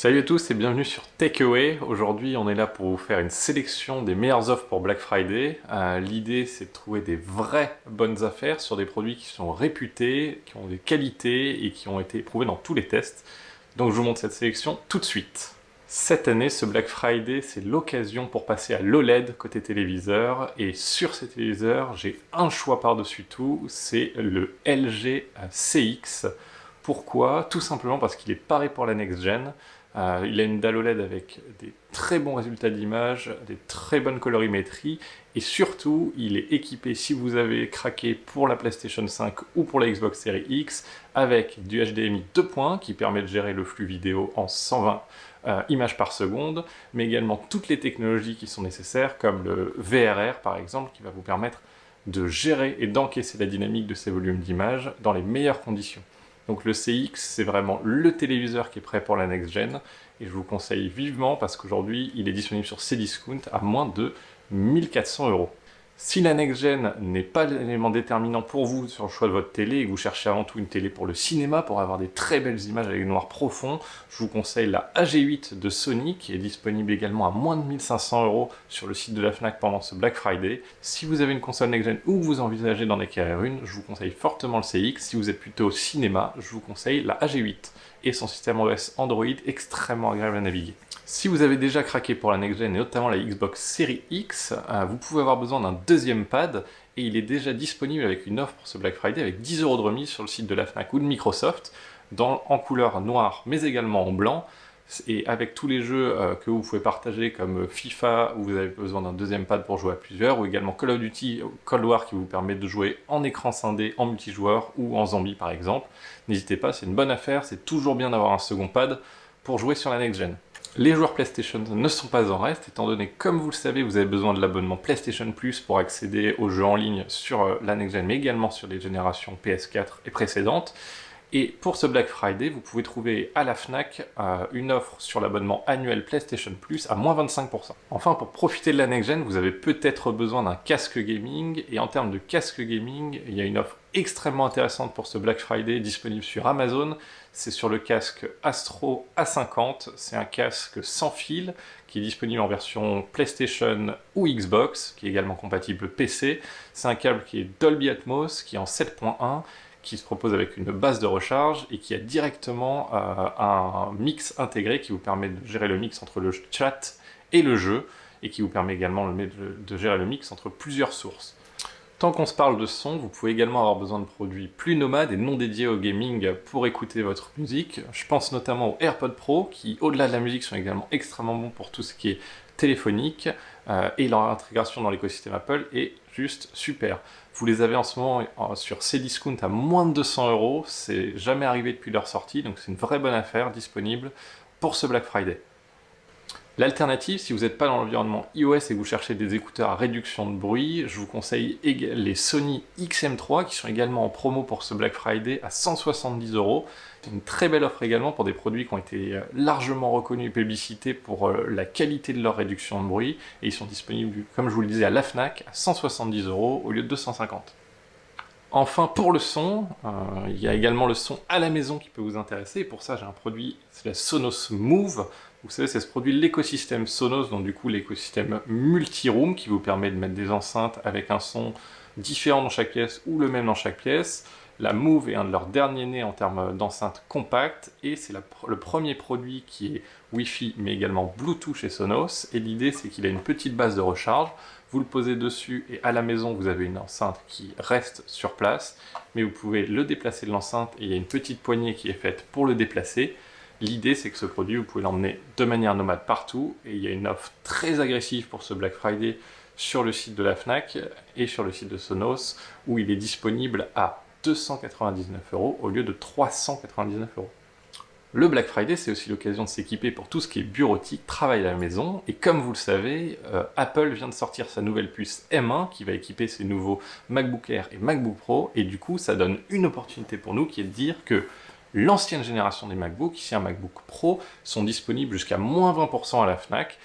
Salut à tous et bienvenue sur Takeaway. Aujourd'hui, on est là pour vous faire une sélection des meilleures offres pour Black Friday. L'idée, c'est de trouver des vraies bonnes affaires sur des produits qui sont réputés, qui ont des qualités et qui ont été éprouvés dans tous les tests. Donc je vous montre cette sélection tout de suite. Cette année, ce Black Friday, c'est l'occasion pour passer à l'OLED côté téléviseur. Et sur ces téléviseurs, j'ai un choix par-dessus tout, c'est le LG CX. Pourquoi? Tout simplement parce qu'il est paré pour la next-gen. Il a une dalle OLED avec des très bons résultats d'image, des très bonnes colorimétries, et surtout, il est équipé, si vous avez craqué pour la PlayStation 5 ou pour la Xbox Series X, avec du HDMI 2 points qui permet de gérer le flux vidéo en 120 images par seconde, mais également toutes les technologies qui sont nécessaires, comme le VRR par exemple, qui va vous permettre de gérer et d'encaisser la dynamique de ces volumes d'images dans les meilleures conditions. Donc le CX, c'est vraiment le téléviseur qui est prêt pour la next-gen, et je vous conseille vivement parce qu'aujourd'hui, il est disponible sur Cdiscount à moins de 1400 €. Si la next-gen n'est pas l'élément déterminant pour vous sur le choix de votre télé, et que vous cherchez avant tout une télé pour le cinéma, pour avoir des très belles images avec noir profond, je vous conseille la AG8 de Sony, qui est disponible également à moins de 1500 € sur le site de la Fnac pendant ce Black Friday. Si vous avez une console next-gen ou que vous envisagez d'en acquérir une, je vous conseille fortement le CX. Si vous êtes plutôt au cinéma, je vous conseille la AG8 et son système OS Android extrêmement agréable à naviguer. Si vous avez déjà craqué pour la next-gen et notamment la Xbox Series X, vous pouvez avoir besoin d'un deuxième pad et il est déjà disponible avec une offre pour ce Black Friday avec 10 € de remise sur le site de la Fnac ou de Microsoft en couleur noire mais également en blanc, et avec tous les jeux que vous pouvez partager comme FIFA où vous avez besoin d'un deuxième pad pour jouer à plusieurs, ou également Call of Duty Cold War qui vous permet de jouer en écran scindé, en multijoueur ou en zombie par exemple. N'hésitez pas, c'est une bonne affaire, c'est toujours bien d'avoir un second pad pour jouer sur la next-gen. Les joueurs PlayStation ne sont pas en reste, étant donné que, comme vous le savez, vous avez besoin de l'abonnement PlayStation Plus pour accéder aux jeux en ligne sur la next-gen, mais également sur les générations PS4 et précédentes. Et pour ce Black Friday, vous pouvez trouver à la Fnac une offre sur l'abonnement annuel PlayStation Plus à moins 25%. Enfin, pour profiter de la next-gen, vous avez peut-être besoin d'un casque gaming, et en termes de casque gaming, il y a une offre extrêmement intéressante pour ce Black Friday disponible sur Amazon. C'est sur le casque Astro A50, c'est un casque sans fil qui est disponible en version PlayStation ou Xbox, qui est également compatible PC. C'est un câble qui est Dolby Atmos, qui est en 7.1, qui se propose avec une base de recharge et qui a directement un mix intégré qui vous permet de gérer le mix entre le chat et le jeu, et qui vous permet également de gérer le mix entre plusieurs sources. Tant qu'on se parle de son, vous pouvez également avoir besoin de produits plus nomades et non dédiés au gaming pour écouter votre musique. Je pense notamment aux AirPods Pro qui, au-delà de la musique, sont également extrêmement bons pour tout ce qui est téléphonique, et leur intégration dans l'écosystème Apple est juste super. Vous les avez en ce moment sur Cdiscount à moins de 200 €, c'est jamais arrivé depuis leur sortie, donc c'est une vraie bonne affaire disponible pour ce Black Friday. L'alternative, si vous n'êtes pas dans l'environnement iOS et que vous cherchez des écouteurs à réduction de bruit, je vous conseille les Sony XM3 qui sont également en promo pour ce Black Friday à 170 €. C'est une très belle offre également pour des produits qui ont été largement reconnus et publicités pour la qualité de leur réduction de bruit, et ils sont disponibles, comme je vous le disais, à la Fnac à 170 € au lieu de 250 €. Enfin, pour le son, il y a également le son à la maison qui peut vous intéresser, et pour ça j'ai un produit, c'est la Sonos Move. Vous savez, c'est ce produit de l'écosystème Sonos, donc du coup l'écosystème multi-room qui vous permet de mettre des enceintes avec un son différent dans chaque pièce ou le même dans chaque pièce. La Move est un de leurs derniers nés en termes d'enceinte compacte, et c'est le premier produit qui est Wi-Fi mais également Bluetooth chez Sonos, et l'idée c'est qu'il a une petite base de recharge. Vous le posez dessus et à la maison vous avez une enceinte qui reste sur place, mais vous pouvez le déplacer de l'enceinte et il y a une petite poignée qui est faite pour le déplacer. L'idée c'est que ce produit vous pouvez l'emmener de manière nomade partout, et il y a une offre très agressive pour ce Black Friday sur le site de la Fnac et sur le site de Sonos, où il est disponible à 299 € au lieu de 399 €. Le Black Friday, c'est aussi l'occasion de s'équiper pour tout ce qui est bureautique, travail à la maison, et comme vous le savez, Apple vient de sortir sa nouvelle puce M1 qui va équiper ses nouveaux MacBook Air et MacBook Pro, et du coup ça donne une opportunité pour nous qui est de dire que l'ancienne génération des MacBook, ici un MacBook Pro, sont disponibles jusqu'à moins 20% à la Fnac.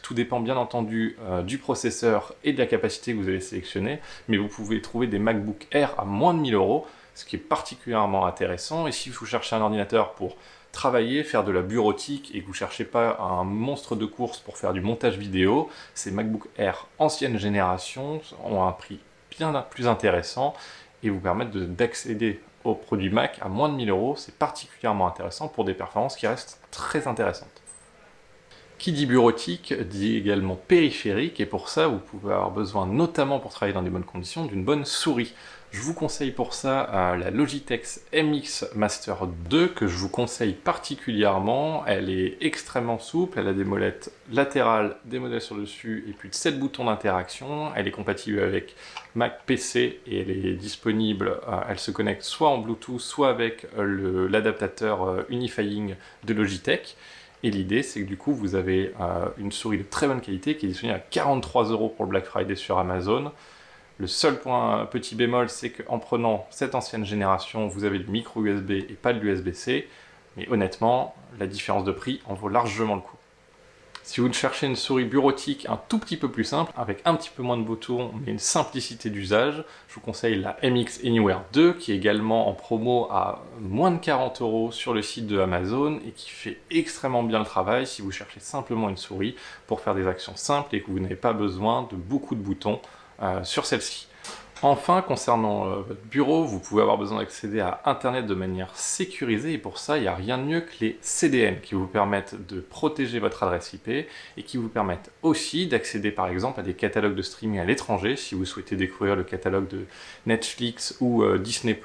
Tout dépend bien entendu du processeur et de la capacité que vous avez sélectionné, mais vous pouvez trouver des MacBook Air à moins de 1000 €, ce qui est particulièrement intéressant. Et si vous cherchez un ordinateur pour travailler, faire de la bureautique et que vous ne cherchez pas un monstre de course pour faire du montage vidéo, ces MacBook Air ancienne génération ont un prix bien plus intéressant et vous permettent d'accéder aux produits Mac à moins de 1000 €. C'est particulièrement intéressant pour des performances qui restent très intéressantes. Qui dit bureautique dit également périphérique, et pour ça vous pouvez avoir besoin, notamment pour travailler dans des bonnes conditions, d'une bonne souris. Je vous conseille pour ça la Logitech MX Master 2 que je vous conseille particulièrement. Elle est extrêmement souple, elle a des molettes latérales, des modèles sur le dessus et plus de 7 boutons d'interaction. Elle est compatible avec Mac, PC et elle est disponible, elle se connecte soit en Bluetooth, soit avec l'adaptateur Unifying de Logitech. Et l'idée, c'est que du coup, vous avez une souris de très bonne qualité qui est disponible à 43 € pour le Black Friday sur Amazon. Le seul petit bémol, c'est qu'en prenant cette ancienne génération, vous avez du micro USB et pas de l'USB-C. Mais honnêtement, la différence de prix en vaut largement le coup. Si vous cherchez une souris bureautique un tout petit peu plus simple, avec un petit peu moins de boutons, mais une simplicité d'usage, je vous conseille la MX Anywhere 2, qui est également en promo à moins de 40 € sur le site de Amazon, et qui fait extrêmement bien le travail si vous cherchez simplement une souris pour faire des actions simples et que vous n'avez pas besoin de beaucoup de boutons sur celle-ci. Enfin, concernant votre bureau, vous pouvez avoir besoin d'accéder à Internet de manière sécurisée, et pour ça, il n'y a rien de mieux que les CDN qui vous permettent de protéger votre adresse IP et qui vous permettent aussi d'accéder par exemple à des catalogues de streaming à l'étranger si vous souhaitez découvrir le catalogue de Netflix ou Disney+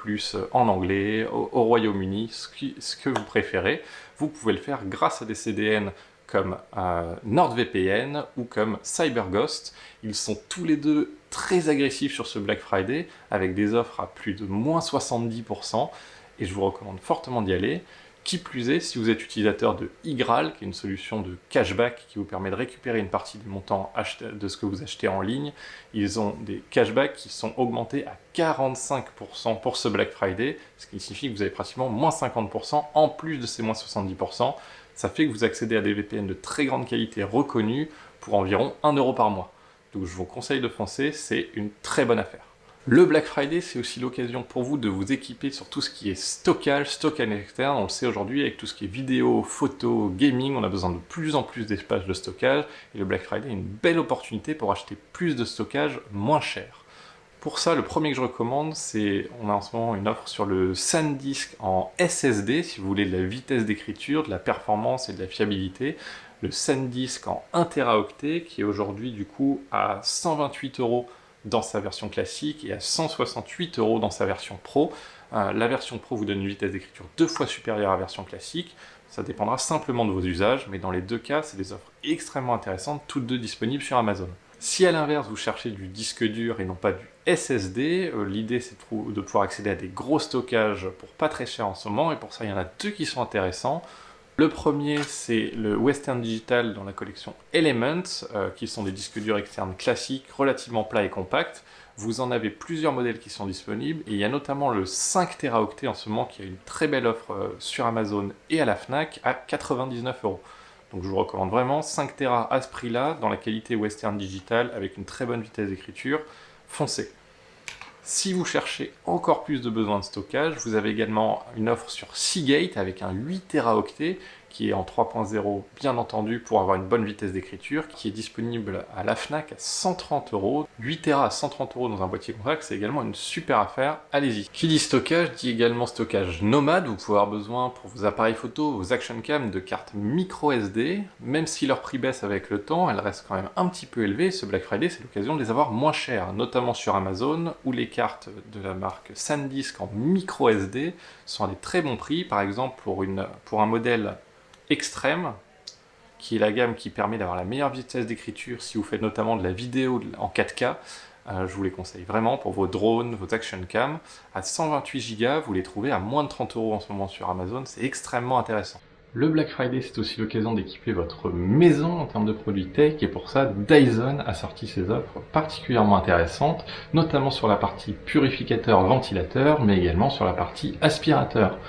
en anglais, au Royaume-Uni, ce que vous préférez. Vous pouvez le faire grâce à des CDN comme NordVPN ou comme CyberGhost. Ils sont tous les deux très agressifs sur ce Black Friday, avec des offres à plus de moins 70%, et je vous recommande fortement d'y aller. Qui plus est, si vous êtes utilisateur de iGraal, qui est une solution de cashback qui vous permet de récupérer une partie du montant de ce que vous achetez en ligne, ils ont des cashbacks qui sont augmentés à 45% pour ce Black Friday, ce qui signifie que vous avez pratiquement moins 50% en plus de ces moins 70%. Ça fait que vous accédez à des VPN de très grande qualité reconnus pour environ 1 € par mois. Donc je vous conseille de foncer, c'est une très bonne affaire. Le Black Friday, c'est aussi l'occasion pour vous de vous équiper sur tout ce qui est stockage externe. On le sait aujourd'hui, avec tout ce qui est vidéo, photo, gaming, on a besoin de plus en plus d'espace de stockage. Et le Black Friday est une belle opportunité pour acheter plus de stockage moins cher. Pour ça, le premier que je recommande, c'est, on a en ce moment une offre sur le SanDisk en SSD, si vous voulez de la vitesse d'écriture, de la performance et de la fiabilité. Le SanDisk en 1 Teraoctet, qui est aujourd'hui du coup à 128 € dans sa version classique et à 168 € dans sa version Pro. La version Pro vous donne une vitesse d'écriture 2 fois supérieure à la version classique. Ça dépendra simplement de vos usages, mais dans les deux cas, c'est des offres extrêmement intéressantes, toutes deux disponibles sur Amazon. Si à l'inverse, vous cherchez du disque dur et non pas du SSD, l'idée c'est de pouvoir accéder à des gros stockages pour pas très cher en ce moment, et pour ça il y en a deux qui sont intéressants. Le premier, c'est le Western Digital dans la collection Elements, qui sont des disques durs externes classiques, relativement plats et compacts. Vous en avez plusieurs modèles qui sont disponibles, et il y a notamment le 5 Teraoctet en ce moment qui a une très belle offre sur Amazon et à la Fnac à 99 €. Donc je vous recommande vraiment 5 Tera à ce prix-là, dans la qualité Western Digital, avec une très bonne vitesse d'écriture, foncez. Si vous cherchez encore plus de besoins de stockage, vous avez également une offre sur Seagate avec un 8 Teraoctet qui est en 3.0 bien entendu pour avoir une bonne vitesse d'écriture, qui est disponible à la Fnac à 130 €. 8 Tera à 130 € dans un boîtier compact, c'est également une super affaire, allez-y. Qui dit stockage dit également stockage nomade, vous pouvez avoir besoin pour vos appareils photo, vos action cam de cartes micro SD, même si leur prix baisse avec le temps, elles restent quand même un petit peu élevées. Ce Black Friday c'est l'occasion de les avoir moins chères, notamment sur Amazon, où les cartes de la marque SanDisk en micro SD sont à des très bons prix, par exemple pour un modèle Extreme, qui est la gamme qui permet d'avoir la meilleure vitesse d'écriture si vous faites notamment de la vidéo en 4K. Je vous les conseille vraiment pour vos drones, vos action cam. À 128 Go, vous les trouvez à moins de 30 € en ce moment sur Amazon, c'est extrêmement intéressant. Le Black Friday, c'est aussi l'occasion d'équiper votre maison en termes de produits tech, et pour ça, Dyson a sorti ses offres particulièrement intéressantes, notamment sur la partie purificateur-ventilateur, mais également sur la partie aspirateur.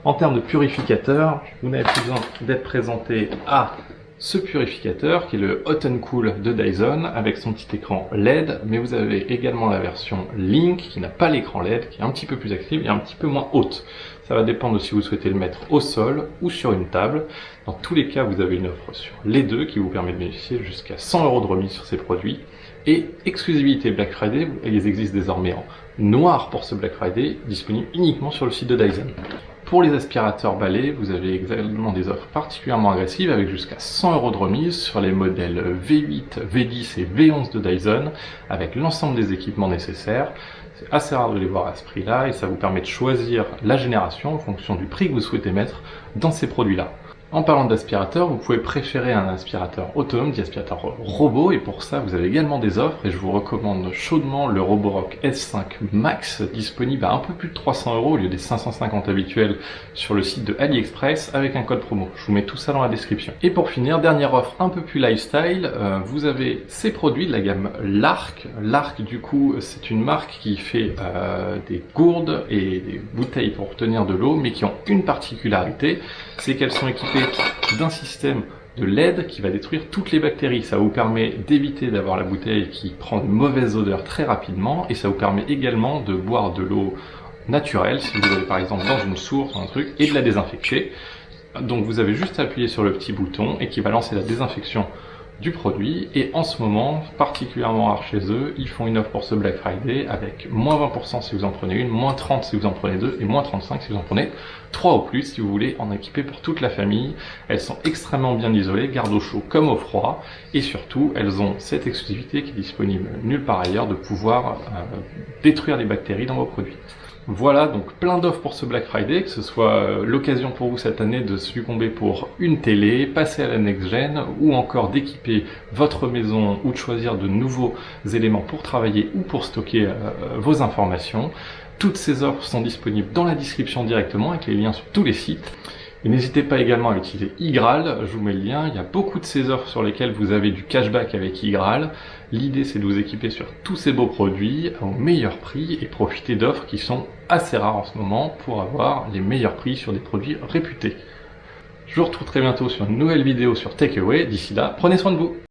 En termes de purificateur, vous n'avez plus besoin d'être présenté à ce purificateur qui est le Hot and Cool de Dyson avec son petit écran LED, mais vous avez également la version Link qui n'a pas l'écran LED, qui est un petit peu plus active et un petit peu moins haute. Ça va dépendre si vous souhaitez le mettre au sol ou sur une table. Dans tous les cas, vous avez une offre sur les deux qui vous permet de bénéficier jusqu'à 100 € de remise sur ces produits. Et exclusivité Black Friday, ils existent désormais en noir pour ce Black Friday, disponible uniquement sur le site de Dyson. Pour les aspirateurs balais, vous avez également des offres particulièrement agressives avec jusqu'à 100 € de remise sur les modèles V8, V10 et V11 de Dyson avec l'ensemble des équipements nécessaires. C'est assez rare de les voir à ce prix-là et ça vous permet de choisir la génération en fonction du prix que vous souhaitez mettre dans ces produits-là. En parlant d'aspirateur, vous pouvez préférer un aspirateur autonome, des aspirateurs robot, et pour ça vous avez également des offres, et je vous recommande chaudement le Roborock S5 Max, disponible à un peu plus de 300 € au lieu des 550 habituels sur le site de AliExpress avec un code promo. Je vous mets tout ça dans la description. Et pour finir, dernière offre un peu plus lifestyle, vous avez ces produits de la gamme Lark. Lark, du coup, c'est une marque qui fait des gourdes et des bouteilles pour obtenir de l'eau, mais qui ont une particularité, c'est qu'elles sont équipées d'un système de LED qui va détruire toutes les bactéries. Ça vous permet d'éviter d'avoir la bouteille qui prend de mauvaises odeurs très rapidement et ça vous permet également de boire de l'eau naturelle si vous avez par exemple dans une source ou un truc et de la désinfecter. Donc vous avez juste à appuyer sur le petit bouton et qui va lancer la désinfection du produit, et en ce moment, particulièrement rare chez eux, ils font une offre pour ce Black Friday avec moins 20% si vous en prenez une, moins 30 si vous en prenez deux, et moins 35 si vous en prenez 3 ou plus si vous voulez en équiper pour toute la famille. Elles sont extrêmement bien isolées, gardent au chaud comme au froid, et surtout, elles ont cette exclusivité qui est disponible nulle part ailleurs de pouvoir détruire les bactéries dans vos produits. Voilà, donc plein d'offres pour ce Black Friday, que ce soit l'occasion pour vous cette année de succomber pour une télé, passer à la next-gen, ou encore d'équiper votre maison, ou de choisir de nouveaux éléments pour travailler ou pour stocker vos informations. Toutes ces offres sont disponibles dans la description directement, avec les liens sur tous les sites. Et n'hésitez pas également à utiliser iGraal, je vous mets le lien, il y a beaucoup de ces offres sur lesquelles vous avez du cashback avec iGraal. L'idée c'est de vous équiper sur tous ces beaux produits au meilleur prix et profiter d'offres qui sont assez rares en ce moment pour avoir les meilleurs prix sur des produits réputés. Je vous retrouve très bientôt sur une nouvelle vidéo sur Takeaway, d'ici là, prenez soin de vous.